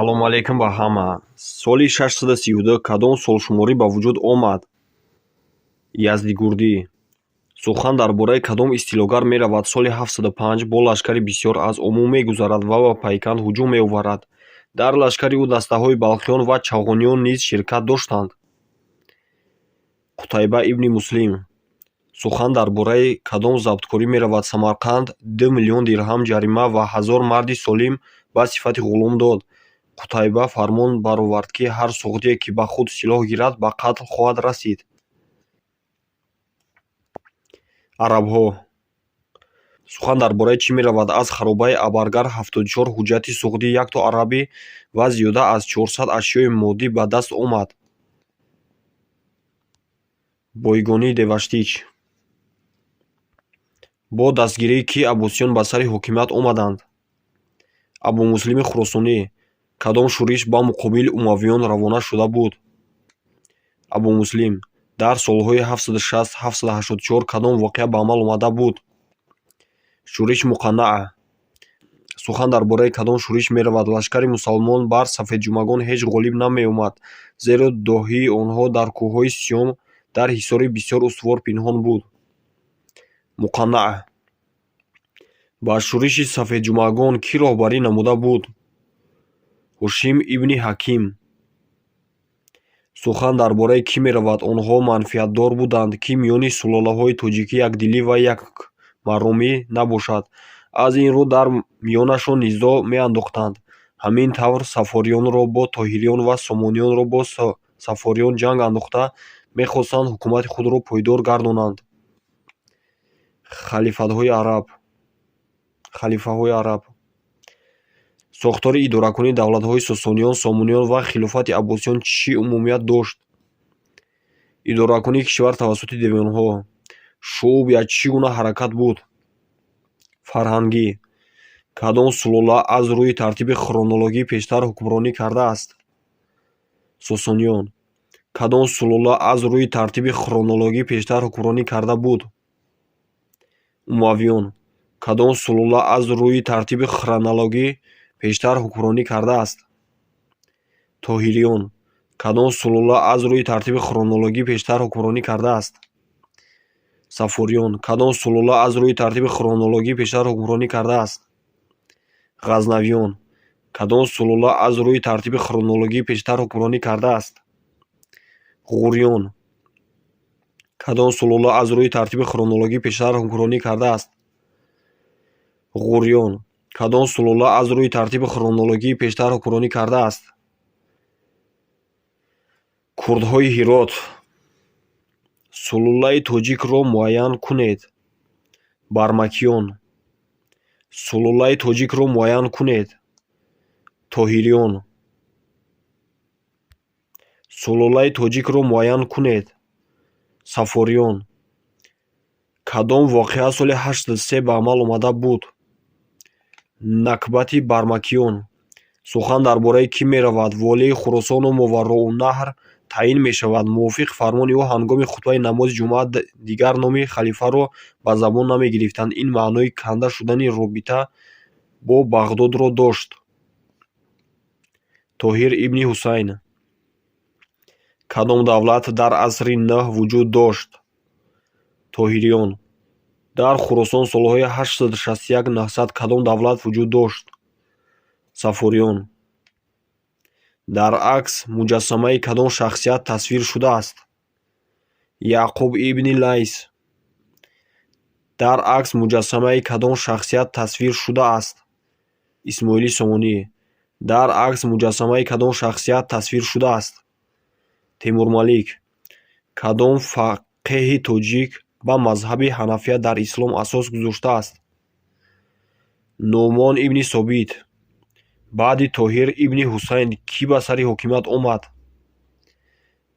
Салом алейкум ба ҳама. Соли 632 кадом солшуморӣ ба вуҷуд омад? Яздигурдӣ. Сухан дар бораи кадом истилогар меравад соли 705 бо лашкари бисёр аз Ому мегузарад ва ба Пайканд ҳуҷум меоварад. Дар лашкари ӯ дастаҳои балхиён ва чавғониён низ ширкат доштанд. Қутайба ибни Муслим. Сухан дар бораи кадом забткорӣ меравад Самарқанд 2 миллион дирҳам ҷарима ва 1000 марди солим ба сифати ғулом дод. Қутайба фармон баровард ки ҳар суғдие ки ба худ силоҳ гирад ба қатл хоҳад расид. Арабҳо. Сухан дар бораи чӣ меравад аз харобаи Абаргар 74 ҳуҷҷати суғдӣ якто арабӣ ва зиёда аз 400 ашёи моддӣ ба даст омад. Бойгонии Деваштич. Бо дастгирии ки аббосиён ба сари ҳокимият омаданд? Абумуслими Хуросонӣ. Кадом шӯриш ба муқобили умавиён равона шуда буд? Абумуслим. Дар солҳои 760-784 кадом воқеа ба амал омада буд? Шӯриши Муқаннаъа. Сухан дар бораи кадом шӯриш меравад лашкари мусалмон бар сафедҷумагон ҳеҷ ғолиб намеомад, зеро доҳии онҳо дар кӯҳҳои Сиём дар ҳисори бисёр устувор пинҳон буд? Муқаннаъа. Ба шӯриши сафедҷумагон кӣ роҳбарӣ намуда буд? Ҳушим ибни Ҳаким. Сухан дар бораи кӣ меравад онҳо манфиатдор буданд ки миёни сулолаҳои тоҷикӣ якдилӣ ва якмарромӣ набошад. Аз ин рӯ дар миёнашон низоъ меандохтанд. Ҳамин тавр сафорёнро бо тоҳириён ва сомониёнро бо сафориён ҷанг андохта мехостанд ҳукумати худро пойдор гардонанд. Халифаҳои араб. Сохтори идоракунии давлатҳои Сосониён, Сомониён ва хилофати Аббосиён чӣ умумият дошт? Идоракунии кишвар тавассути девонҳо. Шӯъб як чӣ гуна ҳаракат буд? Фарҳангӣ. Кадом сулола аз рӯи тартиби хронологӣ пештар ҳукмронӣ кардааст? Сосониён. Кадом сулола аз рӯи тартиби хронологӣ пештар ҳукмронӣ карда буд? Умавиён. Кадом сулола аз рӯи тартиби хронологӣ пештар ҳукмронӣ кардааст? Тоҳириён. Кадом сулола аз рӯи тартиби хронологӣ пештар ҳукмронӣ кардааст? Сафориён. Кадом сулола аз рӯи тартиби хронологӣ пештар ҳукмронӣ кардааст? Ғазнавиён. Кадом сулола аз рӯи тартиби хронологӣ пештар ҳукмронӣ кардааст? Ғуриён. Кадом сулола аз рӯи тартиби хронологӣ пештар ҳукмронӣ кардааст? Ғуриён. Кадом сулола аз рӯи тартиби хронологӣ пештар ҳукмронӣ кардааст? Курдҳои Ҳирот. Сулолаи тоҷикро муайян кунед. Бармакиён. Сулолаи тоҷикро муайян кунед. Тоҳириён. Сулолаи тоҷикро муайян кунед. Сафориён. Кадом воқеа соли 83 ба амал омада буд? Накбати Бармакиён. Сухан дар бораи кӣ меравад волии Хуросону Моварроунаҳр таъин мешавад? Мувофиқи фармони ӯ ҳангоми хутбаи намози ҷумъа дигар номи халифаро ба забон намегирифтанд. Ин маънои канда шудани робита бо Бағдодро дошт. Тоҳир ибни Ҳусайн. Кадом давлат дар асри Нӯҳ вуҷуд дошт? Тоҳириён. Дар Хуросон солҳои 861-900 кадом давлат вуҷуд дошт? Сафориён. Дар акс муҷассамаи кадом шахсият тасвир шудааст? Яъқуб ибни Лайс. Дар акс муҷассамаи кадом шахсият тасвир шудааст? Исмоили Сомонӣ. Дар акс муҷассамаи кадом шахсият тасвир шудааст? Темурмалик. Кадом фақеҳи тоҷик ба мазҳаби ҳанафия дар ислом асос гузоштааст? Нуъмон ибни Собит. Баъди Тоҳир ибни Ҳусайн кӣ ба сари ҳокимият омад?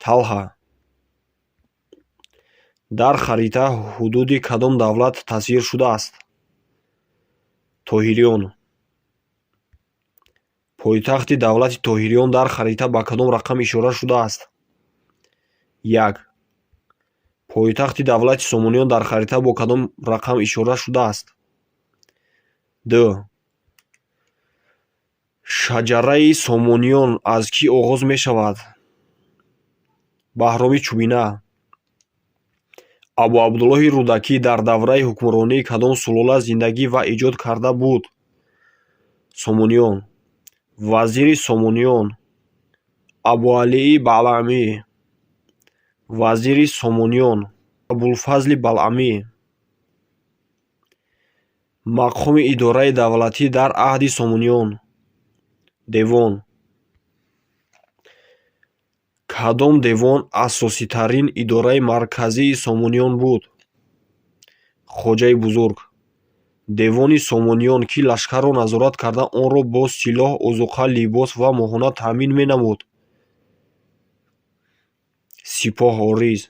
Талҳа. Дар харита ҳудуди кадом давлат тасвир шудааст? Тоҳириён. Пойтахти давлати Тоҳириён дар харита ба кадом рақам ишора шудааст? 1. Пойтахти давлати Сомониён дар харита бо кадом рақам ишора шудааст? 2. шаҷараи Сомониён аз кӣ оғоз мешавад? Баҳроми Чубина. Абу Абдуллоҳи Рудакӣ дар давраи ҳукмронии кадом сулола зиндагӣ ва иҷод карда буд? Сомониён. Вазири Сомониён. Абуалии Балъамӣ. Вазири Сомониён. Абулфазли Балъамӣ. Мақоми идораи давлатӣ дар аҳди Сомониён. Девон. Кадом девон асоситарин идораи марказии Сомониён буд? Хоҷаи Бузург. Девони Сомониён ки лашкарро назорат карда онро бо силоҳ, озуқа, либос ва моҳона таъмин менамуд? Сипоҳ Ориз.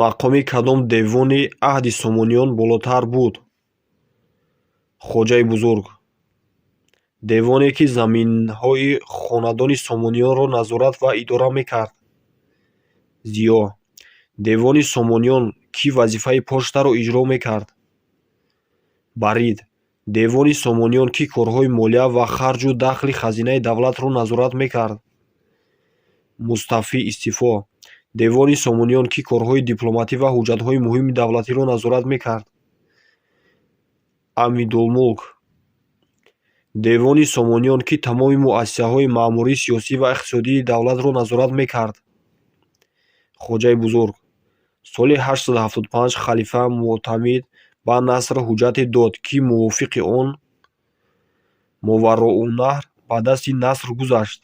Мақоми кадом девони аҳди Сомониён болотар буд? Хоҷаи Бузург. Девоне ки заминҳои хонадони Сомониёнро назорат ва идора мекард? Зиё. Девони Сомониён ки вазифаи почтаро иҷро мекард? Барид. Девони Сомониён ки корҳои молия ва харҷу дахли хазинаи давлатро назорат мекард? Мустафӣ истифо. Девони Сомониён ки корҳои дипломатӣ ва ҳуҷҷатҳои муҳими давлатиро назорат мекард? Амидулмулк. Девони Сомониён ки тамоми муассисаҳои маъмурӣ, сиёсӣ ва иқтисодии давлатро назорат мекард? Хоҷаи Бузург. Соли 875 халифа Муътамид ба Наср ҳуҷҷате дод, ки мувофиқи он Моварроунаҳр ба дасти Наср гузашт.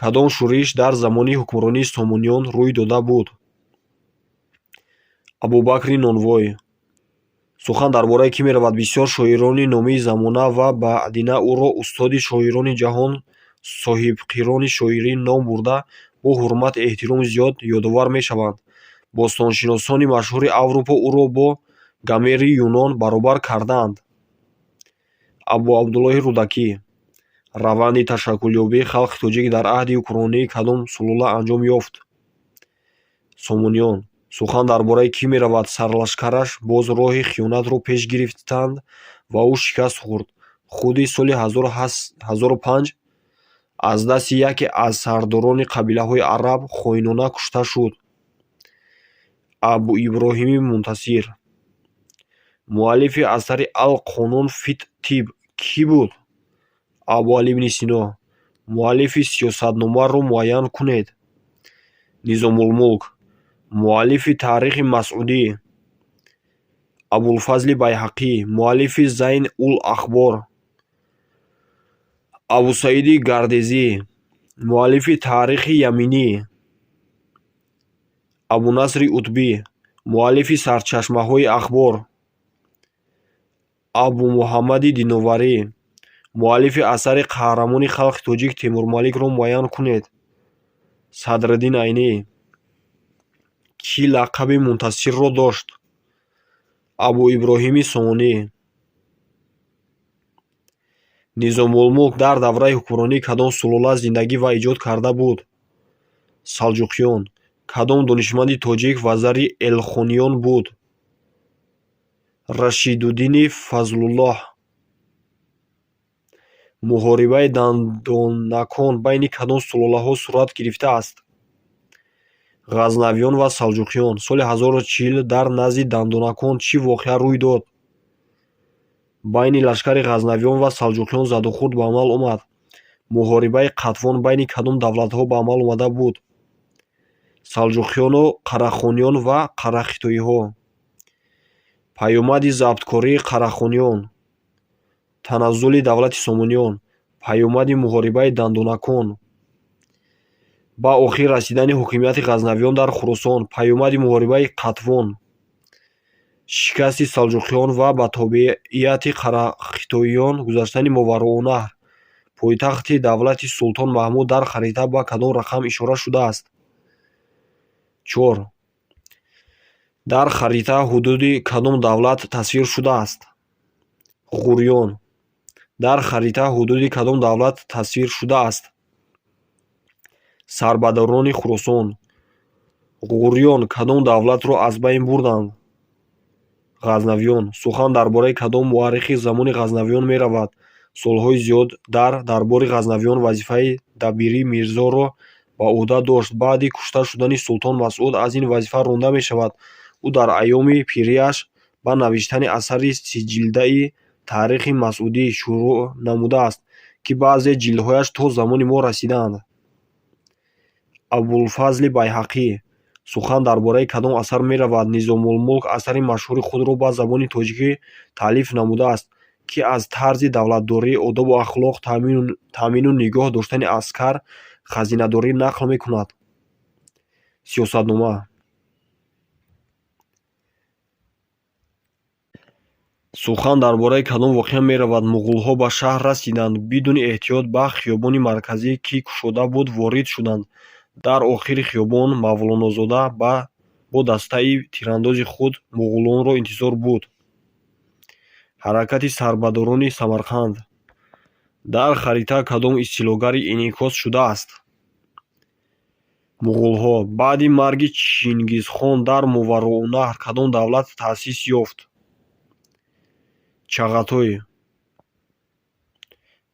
Кадом шӯриш дар замони ҳукмронии Сомониён рӯй дода буд? Абубакри Нонвой. Сухан дар бораи кӣ меравад? Бисёр шоирони номии замона ва баъдина ӯро устоди шоирони ҷаҳон, соҳибқирони шоирӣ ном бурда, бо ҳурмат эҳтироми зиёд ёдовар мешаванд. Бостоншиносони машҳури Аврупо ӯро бо Гомери Юнон баробар кардаанд. Абу Абдуллоҳи Рудакӣ. Раванди ташаккулёбии халқи тоҷик дар аҳди ҳукмронии кадом сулола анҷом ёфт? Сомониён. Сухан дар бораи кӣ меравад? Сарлашкараш боз роҳи хиёнатро пеш гирифтанд ва ӯ шикаст хӯрд. Худи соли 1005 аз дасти яке аз сардорони қабилаҳои араб хоинона кушта шуд. Абу Иброҳими Мунтасир. Муаллифи асари Ал-Қонун фит Тиб кӣ буд? Абу Али ибн Сино. Муаллифи Сиёсатномаро муайян кунед. Низомулмулк. Муаллифи Таърихи Масъудӣ. Абулфазли Байҳақӣ. Муаллифи Зайн ул Ахбор. Абу Саиди Гардезӣ. Муаллифи Таърихи Яминӣ. Абу Насри Утбӣ. Муаллифи Сарчашмаҳои Ахбор. Абу Муҳаммади Диноварӣ. Муаллифи асари қаҳрамони халқи тоҷик Темурмаликро муайян кунед. Садриддин Айнӣ. Кӣ лақаби Мунтасирро дошт? Абу Иброҳими Сонӣ. Низомулмулк дар давраи ҳукмронии кадом сулола зиндагӣ ва иҷод карда буд? Салҷуқиён. Кадом донишманди тоҷик вазари Элхониён буд? Рашидуддини Фазлуллоҳ. Муҳорибаи дандонакон байни кадом сулолаҳо сурат гирифтааст? Ғазнавиён ва Салҷуқиён. Соли 1040 дар назди дандонакон чӣ воқеа рӯй дод? Байни лашкари ғазнавиён ва салҷуқиён задухурд ба амал омад. Муҳорибаи Қатвон байни кадом давлатҳо ба амал омада буд? Салҷуқиёну Қарахониён ва Қарахитоиҳо. Паёмади забткории Қарахониён. Таназзули давлати Сомониён. Паёмади муҳорибаи дандонакон. Ба охир расидани ҳокимияти ғазнавиён дар Хуросон. Паёмади муҳорибаи Қатвон. Шикасти Салҷуқиён ва ба тобеияти Қарахитоиён гузаштани Моварроунаҳр. Пойтахти давлати Султон Маҳмуд дар харита ба кадом рақам ишора шудааст? 4. Дар харита ҳудуди кадом давлат тасвир шудааст? Ғурён. Дар харита ҳудуди кадом давлат тасвир шудааст? Сарбадорони Хуросон. Ғурён кадом давлатро аз байн бурданд? ғазнавиён. Сухан дар бораи кадом муаррихи замони ғазнавиён меравад? Солҳои зиёд дарбори ғазнавиён вазифаи дабирии мирзоро ба ӯҳда дошт. Баъди кушта шудани Султон Масъуд аз ин вазифа ронда мешавад. ӯ дар айёми пириаш ба навиштани асари сиҷилдаи таърихи Масъудӣ шурӯъ намудааст, ки баъзе ҷилдҳояш то замони мо расидаанд. Абулфазли Байҳақӣ. Сухан дар бораи кадом асар меравад? Низомулмулк асари машҳури худро ба забони тоҷикӣ таълиф намудааст, ки аз тарзи давлатдорӣ, одобу ахлоқ, таъмину нигоҳ доштани аскар, хазинадорӣ нақл мекунад. Сиёсатнома. Сухан дар бораи кадом воқеа меравад? Муғулҳо ба шаҳр расиданд, бидуни эҳтиёт ба хиёбони марказӣ, ки кушода буд, ворид шуданд. Дар охири хиёбон Мавлонозода бо дастаи тирандози худ муғулонро интизор буд. Ҳаракати сарбадорони Самарқанд. Дар харита кадом истилогарӣ инъикос шудааст? Муғулҳо. Баъди марги Чингизхон дар Мовароунаҳр кадом давлат таъсис ёфт? Чағатой.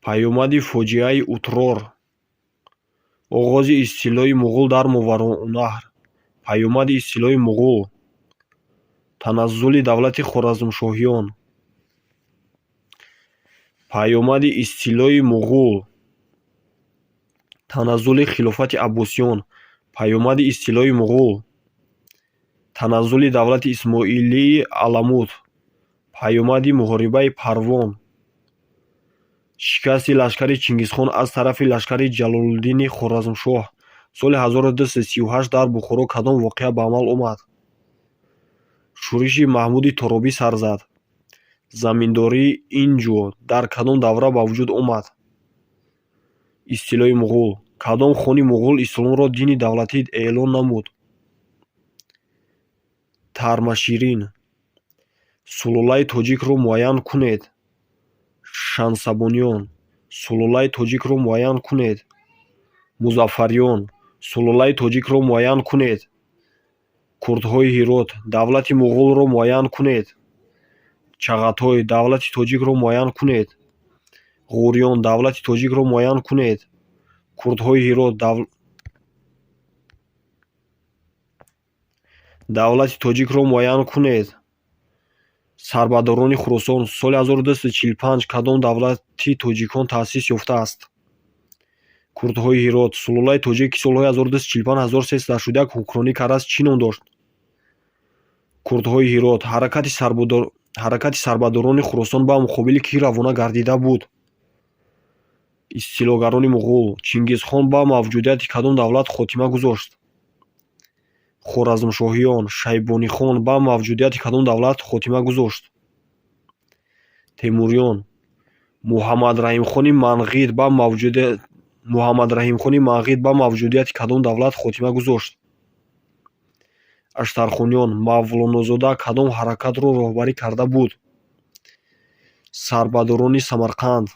Паёмади фоҷиаи Утрор. Оғози истилои муғул дар Мовароунаҳр. Паёмади истилои муғул. Таназзули давлати Хоразмшоҳиён. Паёмади истилои муғул. Таназзули хилофати Аббосиён. Паёмади истилои муғул. Таназзули давлати Исмоилии Аламут. Паёмади муҳорибаи Парвон. Шикасти лашкари Чингизхон аз тарафи лашкари Ҷалолиддини Хоразмшоҳ. Соли 1238 дар Бухоро кадом воқеа ба амал омад? Шӯриши Маҳмуди Торобӣ сар зад. Заминдории Инҷу дар кадом давра ба вуҷуд омад? Истилои муғул. Кадом хони муғул исломро дини давлатӣ эълон намуд? Тармаширин. Сулолаи тоҷикро муайян кунед. Шансабониён. Сулолаи тоҷикро муайян кунед. Музаффариён. Сулолаи тоҷикро муайян кунед. Курдҳои Ҳирот. Давлати муғулро муайян кунед. Чағатой. Давлати тоҷикро муайян кунед. Ғӯриён. Давлати тоҷикро муайян кунед. Курдҳои Ҳирот. Давлати тоҷикро муайян кунед. Сарбадорони Хуросон. Соли 1245 кадом давлати тоҷикон таъсис ёфтааст? Курдҳои Ҳирот. Сулолаи тоҷик, ки солҳои 1245-1381 ҳукмронӣ кардааст, чӣ ном дошт? Курдҳои Ҳирот. Ҳаракати сарбадорони Хуросон ба муқобили кӣ равона гардида буд? Истилогарони муғул. Чингизхон ба мавҷудияти кадом давлат хотима гузошт? Хоразмшоҳиён. Шайбонихон ба мавҷудияти кадом давлат хотима гузошт? Темуриён. Муҳаммадраҳимхони Манғид ба мавҷудияти кадом давлат хотима гузошт? Аштархониён. Мавлонозода кадом ҳаракатро роҳбарӣ карда буд? Сарбадорони Самарқанд.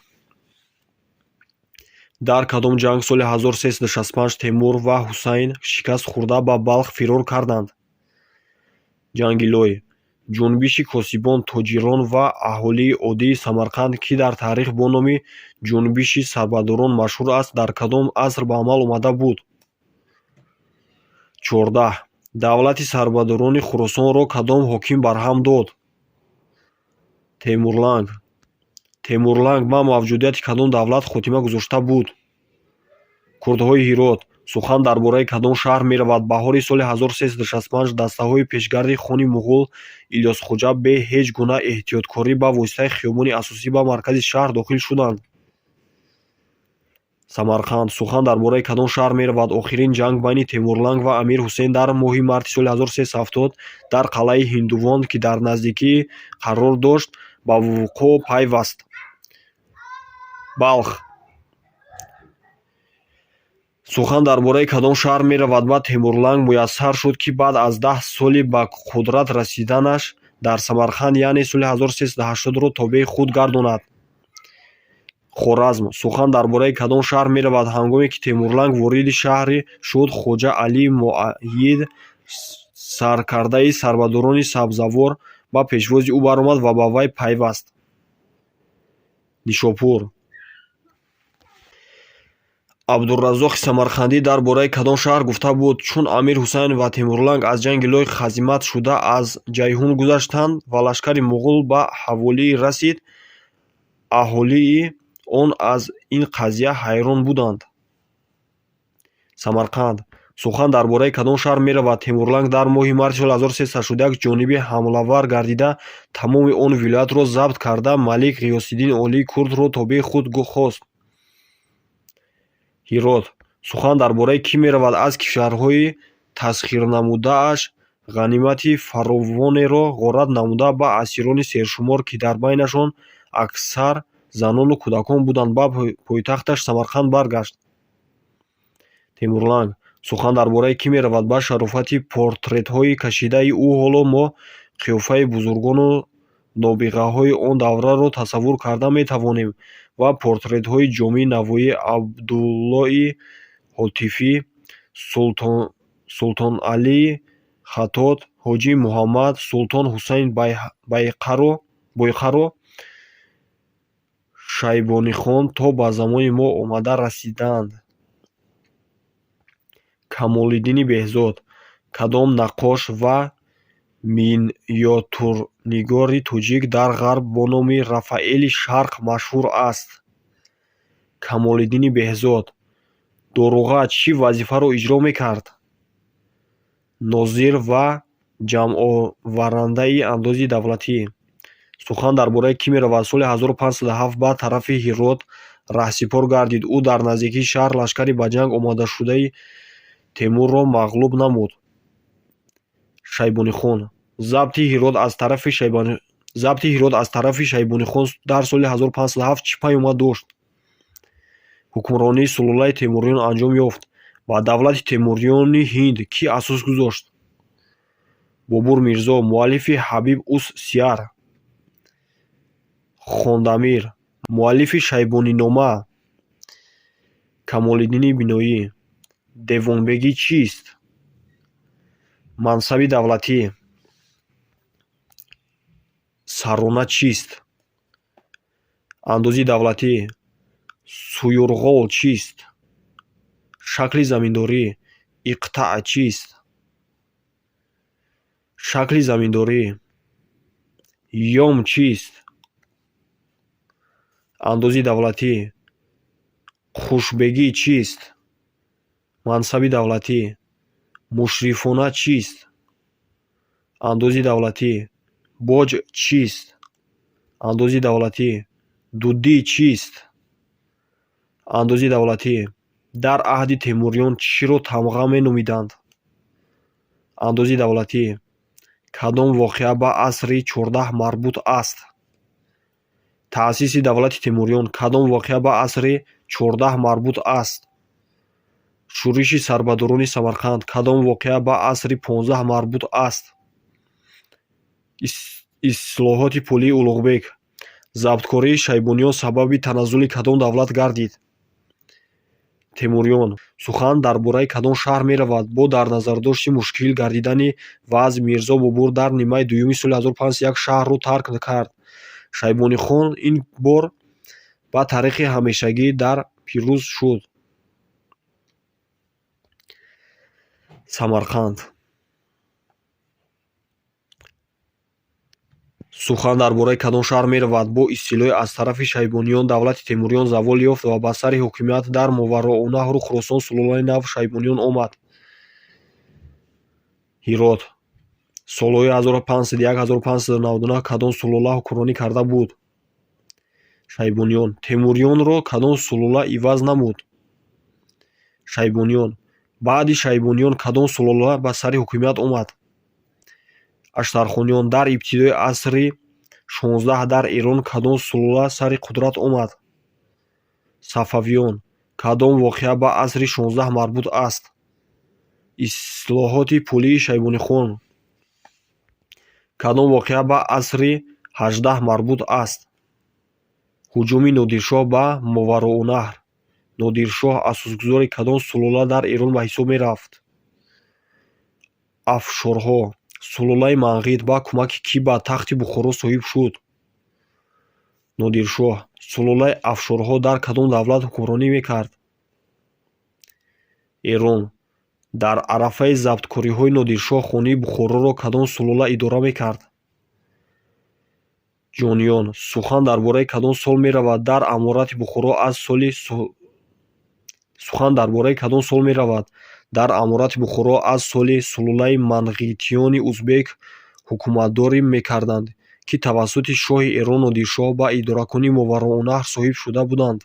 Дар кадом ҷанг соли 1365 Темур ва Ҳусайн шикаст хӯрда ба Балх фирор карданд? Ҷанги Лой. Ҷунбиши косибон, тоҷирон ва аҳолии оддии Самарқанд, ки дар таърих бо номи ҷунбиши сарбадорон машҳур аст, дар кадом аср ба амал омада буд? 14. Давлати сарбадорони Хуросонро кадом ҳоким барҳам дод? Темурланг. Темурланг ба мавҷудияти кадом давлат хотима гузошта буд? Курдҳои Ҳирот. Сухан дар бораи кадом шаҳр меравад? Баҳори соли 1365 дастаҳои пешгарди хони муғул Илёсхоҷа бе ҳеҷ гуна эҳтиёткорӣ ба воситаи хиёбони асосӣ ба маркази шаҳр дохил шуданд. Самарқанд. Сухан дар бораи кадом шаҳр меравад? Охирин ҷанг байни Темурланг ва Амир Ҳусейн дар моҳи марти соли 1370 дар қалъаи Ҳиндувон, ки дар наздикӣ қарор дошт, ба вуқӯъ пайваст. Балх. Сухан дар бораи кадом шаҳр меравад? Ба Темурланг муяссар шуд, ки баъд аз 10 соли ба қудрат расиданаш дар Самарқанд, яъне соли 1380-ро тобеи худ гардонад. Хоразм. Сухан дар бораи кадом шаҳр меравад? Ҳангоме ки Темурланг вориди шаҳри шуд, Хоҷа Али Муайид, саркардаи сарбадорони сабзавор, ба пешвози ӯ баромад ва ба вай пайваст. Нишопур. Абдураззоқи Самарқандӣ дар бораи кадом шаҳр гуфта буд: чун Амир Ҳусайн ва Темурланг аз ҷанги Лой хазимат шуда аз Ҷайҳун гузаштанд ва лашкари муғул ба ҳаволӣ расид, аҳолии он аз ин қазия ҳайрон буданд. Самарқанд. Сухан дар бораи кадом шаҳр меравад? Темурланг дар моҳи марти соли 1381 ҷониби ҳамлавар гардида, тамоми он вилоятро забт карда, Малик Ғиёсиддин Олии Курдро тобеи худ хост. Ҳирот. Сухан дар бораи кӣ меравад? Аз кишварҳои тасхирнамудааш ғанимати фаровонеро ғорат намуда, ба асирони сершумор, ки дар байнашон аксар занону кӯдакон буданд, ба пойтахташ Самарқанд баргашт. Темурланг. Сухан дар бораи кӣ меравад? Ба шарофати портретҳои кашидаи ӯ ҳоло мо қиёфаи бузургону нобиғаҳои он давраро тасаввур карда метавонем ва портретҳои Ҷомии Навоӣ, Абдуллои Ҳотифӣ, Султон Алии Хаттот, Ҳоҷӣ Муҳаммад, Султон Ҳусайн Бойқаро, Шайбонихон то ба замони мо омада расиданд. Камолиддини Беҳзод. Кадом наққош ва миниатюрнигори тоҷик дар Ғарб бо номи Рафаэли Шарқ машҳур аст? Камолиддини Беҳзод. Доруға чӣ вазифаро иҷро мекард? Нозир ва ҷамъоварандаи андози давлатӣ. Сухан дар бораи кӣ меравад? Соли 1507 ба тарафи Ҳирот раҳсипор гардид. Ӯ дар наздикии шаҳр лашкари ба ҷанг омадашудаи Темурро мағлуб намуд. Шайбонихон. Забти Ҳирот аз тарафи Шайбонихон дар соли 1507 чӣ паёмад дошт? Ҳукмронии сулолаи Темуриён анҷом ёфт. Ба давлати Темуриёни Ҳинд кӣ асос гузошт? Бобур Мирзо. Муаллифи Ҳабиб ус Сияр. Хондамир. Муаллифи Шайбонинома. Камолиддини Биноӣ. Девонбегӣ чист? Мансаби давлатӣ. Сарона чист? Андози давлатӣ. Суюрғол чист? Шакли заминдорӣ. Иқтаъ чист? Шакли заминдорӣ. Ём чист? Андози давлатӣ. Хушбегӣ чист? Мансаби давлатӣ. Мушрифона чист? Андози давлатӣ. Боҷ чист? Андози давлатӣ. Дудӣ чист? Андози давлатӣ. Дар аҳди Темуриён чиро тамға меномиданд? Андози давлатӣ. Кадом воқеа ба асри 14 марбут аст? Таъсиси давлати Темуриён. Кадом воқеа ба асри 14 марбут аст? Шӯриши сарбадорони Самарқанд. Кадом воқеа ба асри 15 марбут аст? Ислоҳоти пулии Улуғбек. Забткории Шайбониён сабаби таназзули кадом давлат гардид? Темуриён. Сухан дар бораи кадом шаҳр меравад? Бо дар назардошти мушкил гардидани вазъ, Мирзо Бобур дар нимаи дуюми соли 1501 шаҳрро тарк кард. Шайбонихон ин бор ба тариқи ҳамешагӣ дар пирӯз шуд. Самарқанд. Сухан дар бораи кадом шаҳр меравад? Бо истилои аз тарафи Шайбониён давлати Темуриён завол ёфт ва ба сари ҳокимият дар Мовароонаҳру Хӯросон сулолаи нав Шайбониён омад. Ҳирот. Солҳои 1501-1599 кадом сулола ҳукмронӣ карда буд? Шайбониён. Темуриёнро кадом сулола иваз намуд? Шайбониён. Баъди Шайбониён кадом сулола ба сари ҳукумият омад? Аштархониён. Дар ибтидои асри 16 дар Эрон кадом сулола сари қудрат омад? Сафавиён. Кадом воқеа ба асри 16 марбут аст? Ислоҳоти пулии Шайбонихон. Кадом воқеа ба асри 18 марбут аст? ҳуҷуми Нодиршоҳ ба Мовароонаҳр. Нодиршоҳ асосгузори кадом сулола дар Эрон ба ҳисоб мерафт? Афшорҳо. сулулаи Манғит ба кӯмаки кӣ ба тахти Бухоро соҳиб шуд? Нодиршоҳ. Сулулаи Афшорҳо дар кадом давлат ҳукмронӣ мекард? Эрон. Дар арафаи забткориҳои Нодиршоҳ хонаи Бухороро кадом сулула идора мекард? Ҷониён. Сухан дар бораи кадом сол меравад дар аморати Бухоро аз соли Сухан дар бораи кадом сол меравад дар аморати Бухоро аз соли сулулаи Манғитиёни узбек ҳукуматдорӣ мекарданд, ки тавассути шоҳи Эрон Нодиршоҳ ба идоракунии Мовароунаҳр соҳиб шуда буданд.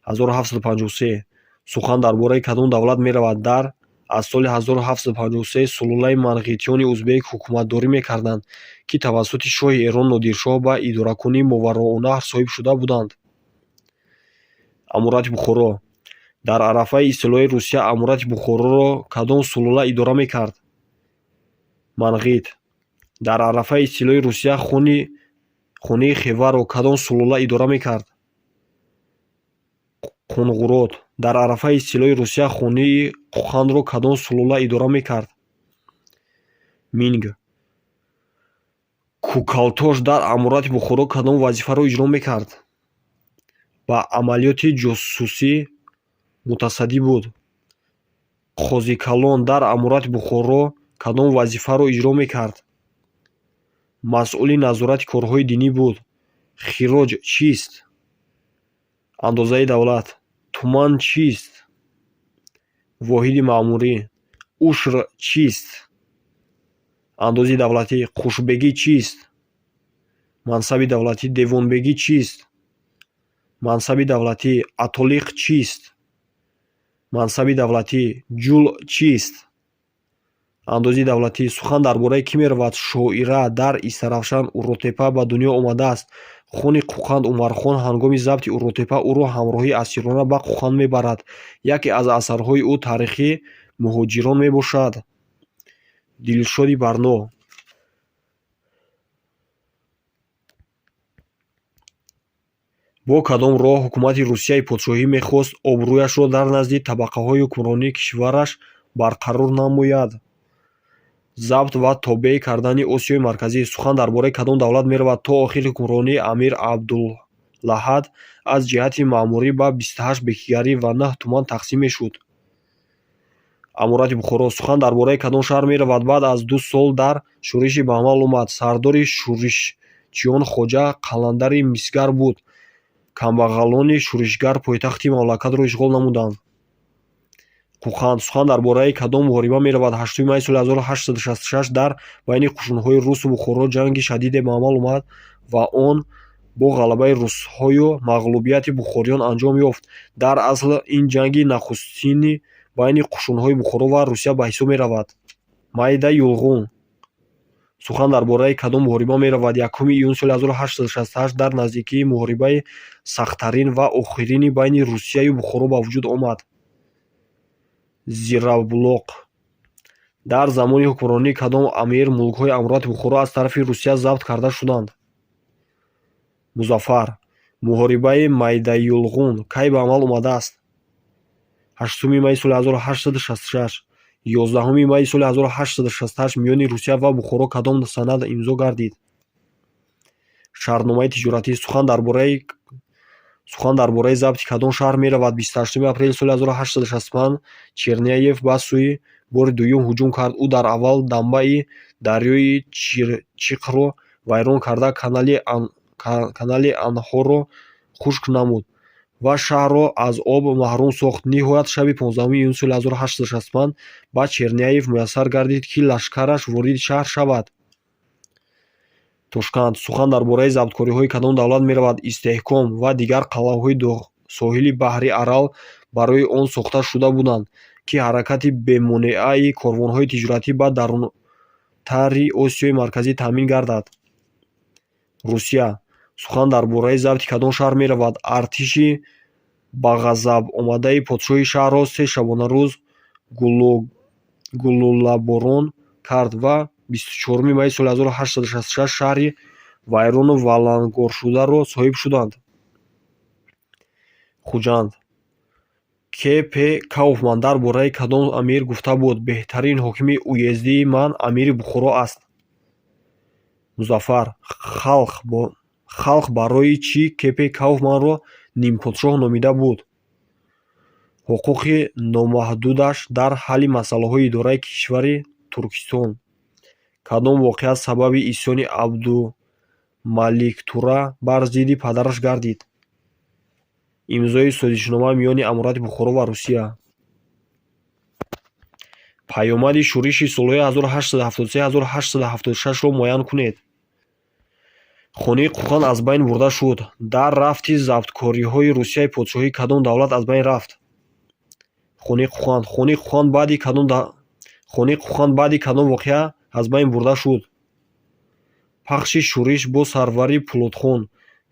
1753. Сухан дар бораи кадом давлат меравад дар аз соли 1753 сулулаи Манғитиёни узбек ҳукуматдорӣ мекарданд, ки тавассути шоҳи Эрон Нодиршоҳ ба идоракунии Мовароунаҳр соҳиб шуда буданд. Амурати Бухоро. Дар арафаи истилои Русия амурати Бухороро кадом сулула идора мекард? Манғит. Дар арафаи истилои Русия хонаи Хеваро кадом сулула идора мекард? Қунғурот. Дар арафаи истилои Русия хонаи Қухандро кадом сулула идора мекард? Минг. Кӯкалтош дар амурати Бухоро кадом вазифаро иҷро мекард? Ба амалиёти ҷосусӣ мутасадди буд. Қозикалон дар амурати Бухоро кадом вазифаро иҷро мекард? Масъули назорати корҳои динӣ буд. Хироҷ чист? Андозаи давлат. Туман чист? Воҳиди маъмурӣ. Ушр чист? Андози давлатӣ. Қушбегӣ чист? Мансаби давлатӣ. Девонбегӣ чист? Мансаби давлатӣ. Атолиқ чист? Мансаби давлатӣ. Ҷул чист? Андози давлатӣ. Сухан дар бораи кӣ меравад? Шоира дар Истаравшан Уротепа ба дунё омадааст. Хуни Қуқанд Умархон ҳангоми забти Уротепа ӯро ҳамроҳи асирона ба Қуқанд мебарад. Яке аз асарҳои ӯ таърихи муҳоҷирон мебошад. Дилшоди Барно. Бо кадом роҳ ҳукумати Русияи подшоҳӣ мехост обрӯяшро дар назди табақаҳои ҳукмронии кишвараш барқарор намояд? Забт ва тобеъ кардани Осиёи Марказӣ. Сухан дар бораи кадом давлат меравад то охир ҳукмронии Амир Абдуллаҳад аз ҷиҳати маъмурӣ ба 28 бекигарӣ ва 9 туман тақсим мешуд? Амурати Бухоро. Сухан дар бораи кадом шаҳр меравад баъд аз 2 сол дар шӯриши ба амал омад? Сардори шӯришчиён Хоҷа Қаландари Мисгар буд. Камбағалони шӯришгар пойтахти мамлакатро ишғол намуданд. Қуқанд. Сухан дар бораи кадом муҳориба меравад? 8 майи соли 1866 дар байни қушунҳои Русу Бухоро ҷанги шадиде ба амал омад ва он бо ғалабаи русҳою мағлубияти бухориён анҷом ёфт. Дар асл ин ҷанги нахустини байни қушунҳои Бухоро ва Русия ба ҳисоб меравад. Майдаи Юлғун. Сухан дар бораи кадом муҳориба меравад? 1 июни соли 1868 дар наздикии муҳорибаи сахттарин ва охирини байни Русияю Бухоро ба вуҷуд омад. Зираблоқ. Дар замони ҳукмронии кадом амир мулкҳои амурати Бухоро аз тарафи Русия забт карда шуданд? Музаффар. Муҳорибаи Майдаи Юлғун кай ба амал омадааст? 8 майи соли 1866. 11 майи соли 1868 миёни Русия ва Бухоро кадом санад имзо гардид? Шаҳрномаи тиҷоратӣ. Сухан дар бораи забти кадом шаҳр меравад? 28 апрели соли 1865 Черняев ба сӯи бори дуюм ҳуҷум кард. Ӯ дар аввал дамбаи дарёи Чиқро вайрон карда канали Анҳорро хушк намуд ва шаҳрро аз об маҳрум сохт. Ниҳоят шаби 15 июни соли 1865 ба Черняев муяссар гардид, ки лашкараш вориди шаҳр шавад. Тошканд. Сухан дар бораи забткориҳои кадом давлат меравад? Истеҳком ва дигар қалъаҳои соҳили баҳри Арал барои он сохта шуда буданд, ки ҳаракати бемонеаи корвонҳои тиҷоратӣ ба дарунтари Осиёи Марказӣ таъмин гардад. Русия. Сухан дар бораи забти кадом шаҳр меравад? Артиши ба ғазаб омадаи подшоҳи шаҳрро 3 шабонарӯз гулӯлаборон кард ва 24 майи соли 1866 шаҳри вайрону валангоршударо соҳиб шуданд. Хуҷанд. КП Кауфман дар бораи кадом амир гуфта буд: беҳтарин ҳокими уездии ман амири Бухоро аст? Музаффар: халқ барои чӣ КП Кауфманро нимподшоҳ номида буд? ҳуқуқи номаҳдудаш дар ҳалли масъалаҳои идораи кишвари Туркистон. Кадом воқеа сабаби исьёни Абдумаликтура бар зидди падараш гардид? Имзои созишнома миёни Амурати Бухоро ва Русия. Паёмади шӯриши солҳои 1873-1876-ро муайян кунед. Хони Қуқан аз байн бурда шуд. Дар рафти забткориҳои Русияи подшоҳӣ кадом давлат аз байн рафт? Хони Қуқан. Хони Қуқан баъди кадом воқеа аз байн бурда шуд? Пахши шӯриш бо Сарвари Пулотхон.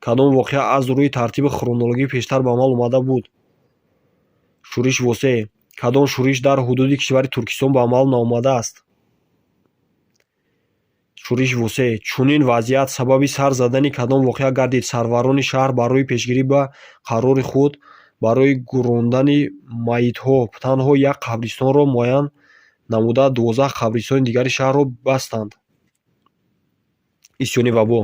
Кадом воқеа аз рӯи тартиби хронологӣ пештар ба амал омада буд? Шӯриш восеъ. Кадом шӯриш дар ҳудуди кишвари Туркистон ба амал наомадааст? Шӯриш восеъ. Чунин вазъият сабаби сар задани кадом воқеа гардид? Сарварони шаҳр барои пешгирӣ ба қарори худ барои гурондани майитҳо танҳо як қабристонро муайян намуда 12 қабристони дигари шаҳрро бастанд. Исьёни вабо.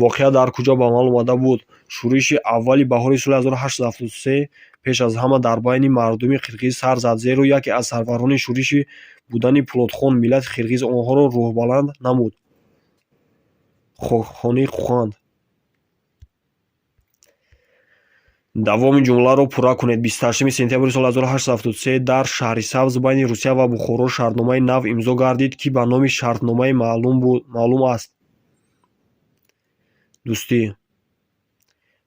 Воқеа дар куҷо ба амал омада буд? Шӯриши аввали баҳори соли 1873 пеш аз ҳама дар байни мардуми қирғиз сар зад, зеро яке аз сарварони шӯриши будани Пулотхон миллати қирғиз онҳоро рӯҳбаланд намуд. Хони Қуқан. Давоми ҷумларо пурра кунед. 28 сентябри соли 1873 дар Шаҳри Сабз байни Русия ва Бухоро шартномаи нав имзо гардид, ки ба номи шартномаи маълум аст. Дӯстӣ.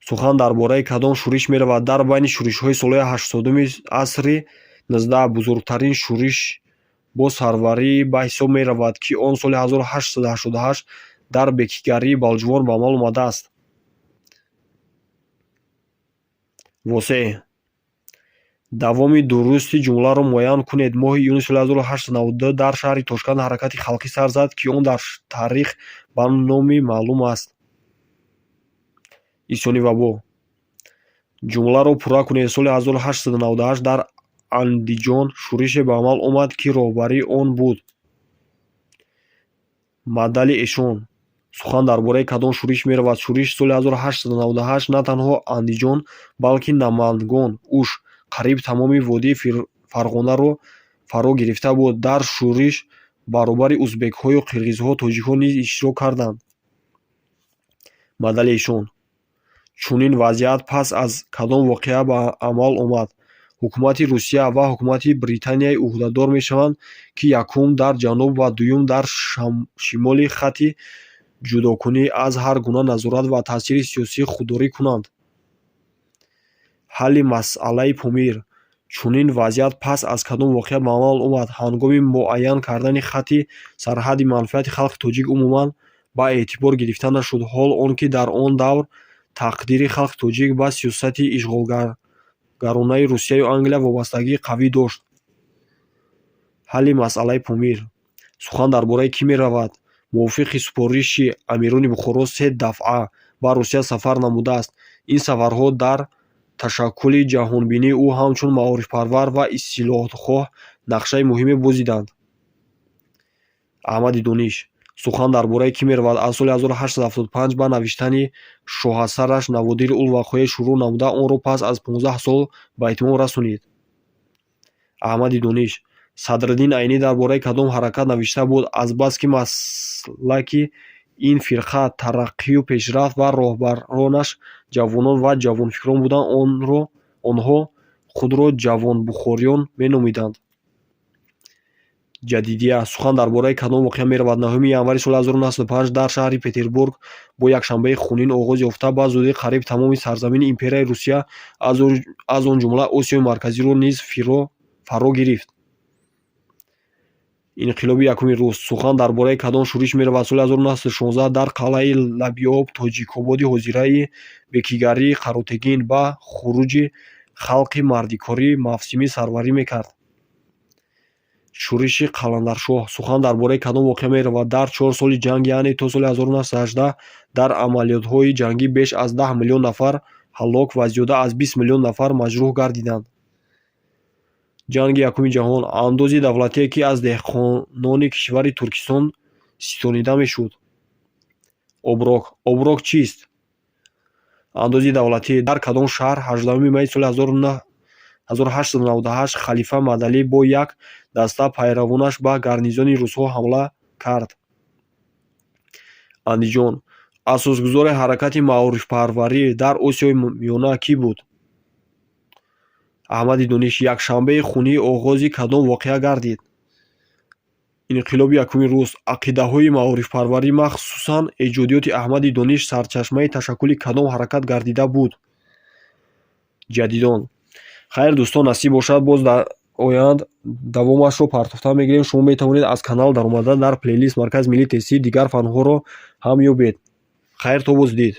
Сухан дар бораи кадом шӯриш меравад? Дар байни шӯришҳои солҳои 80-уми асри 19 бузургтарин шӯриш бо сарварӣ ба ҳисоб меравад, ки он соли 1888 дар бекигарии Балҷувон ба амал омадааст. Восеъ. Давоми дурусти ҷумларо муайян кунед. Моҳи июни соли 1892 дар шаҳри Тошканд ҳаракати халқӣ сар зад, ки он дар таърих ба номи маълум аст. Исьёни вабо. Ҷумларо пурра кунед. Соли 1898 дар Андиҷон шӯрише ба амал омад, ки роҳбари он буд? Мадали эшон. Сухан дар бораи кадом шӯриш меравад? Шӯриши соли 1898 на танҳо Андиҷон, балки Намангон, Уш, қариб тамоми водии Фарғонаро фаро гирифта буд. Дар шӯриш баробари узбекҳою қирғизҳо тоҷикҳо низ иштирок карданд. Мадали эшон. Чунин вазъият пас аз кадом воқеа ба амал омад? Ҳукумати Русия ва ҳукумати Британияи ӯҳдадор мешаванд, ки якум дар ҷануб ва дуюм дар шимоли хатти ҷудокунӣ аз ҳар гуна назорат ва таъсири сиёсӣ худдорӣ кунанд. Ҳалли масъалаи Помир. Чунин вазъият пас аз кадом воқеа ба амал омад? Ҳангоми муайян кардани хатти сарҳади манфиати халқи тоҷик умуман ба эътибор гирифта нашуд, ҳол он ки дар он давр тақдири халқи тоҷик ба сиёсати ишғолгаронаи Русияю Англия вобастагии қавӣ дошт. Ҳалли масъалаи Помир. Сухан дар бораи кӣ меравад? Мувофиқи супориши амирони Бухоро 3 дафъа ба Русия сафар намудааст. Ин сафарҳо дар ташаккули ҷаҳонбинии ӯ ҳамчун маорифпарвар ва ислоҳхоҳ нақшаи муҳиме бозиданд. Аҳмади Дониш. Сухан дар бораи кӣ меравад? Аз соли 1875 ба навиштани шоҳасараш Наводири Улвақое шурӯъ намуда, онро пас аз 15 сол ба итмом расонид. Аҳмади Дониш. Садриддин Айнӣ дар бораи кадом ҳаракат навишта буд? Азбаски маслаки ин фирқа тараққию пешрафт ва роҳбаронаш ҷавонон ва ҷавонфикрон буданд, онҳо худро ҷавонбухориён меномиданд. Ҷадидия. Сухан дар бораи кадом воқеа меравад? 9 январи соли 1905 дар шаҳри Петербург бо якшанбаи хунин оғоз ёфта, ба зудӣ қариб тамоми сарзамини империяи Русия аз он ҷумла Осиёи Марказиро низ фаро гирифт. Инқилоби якуми Рус. Сухан дар бораи кадом шӯриш меравад? Соли 1916 дар қалъаи Лабиёб Тоҷикободи ҳозираи бекигарии Қаротегин ба хуруҷи халқи мардикорӣ мавсими сарварӣ мекард. Шӯриши Қаландаршоҳ. Сухан дар бораи кадом воқеа меравад? Дар 4 соли ҷанг, яъне то соли 1918 дар амалиётҳои ҷангӣ беш аз 10 миллион нафар ҳалок ва зиёда аз 20 миллион нафар маҷрӯҳ гардиданд. ҷанги Якуми ҷаҳон. Андози давлатие ки аз деҳқонони кишвари Туркистон ситонида мешуд. Оброк. Оброк чист? Андози давлатӣ. Дар кадом шаҳр 18 майи соли 1898 халифа Мадалӣ бо як даста пайравонаш ба гарнизони русҳо ҳамла кард? Андиҷон. Асосгузори ҳаракати маорифпарварӣ дар Осиёи Миёна кӣ буд? Аҳмади Дониш. Якшанбаи хунии оғози кадом воқеа гардид? Инқилоби Якуми Рус. Ақидаҳои маорифпарварӣ, махсусан эҷодиёти Аҳмади Дониш, сарчашмаи ташаккули кадом ҳаракат гардида буд? Ҷадидон. Хайр дӯстон, насиб бошад боз дар оянд давомашро партофта мегирем. Шумо метавонед аз канал даромада дар плейлист Маркази Миллии тестии дигар фанҳоро ҳам ёбед. Хайр, то боздид.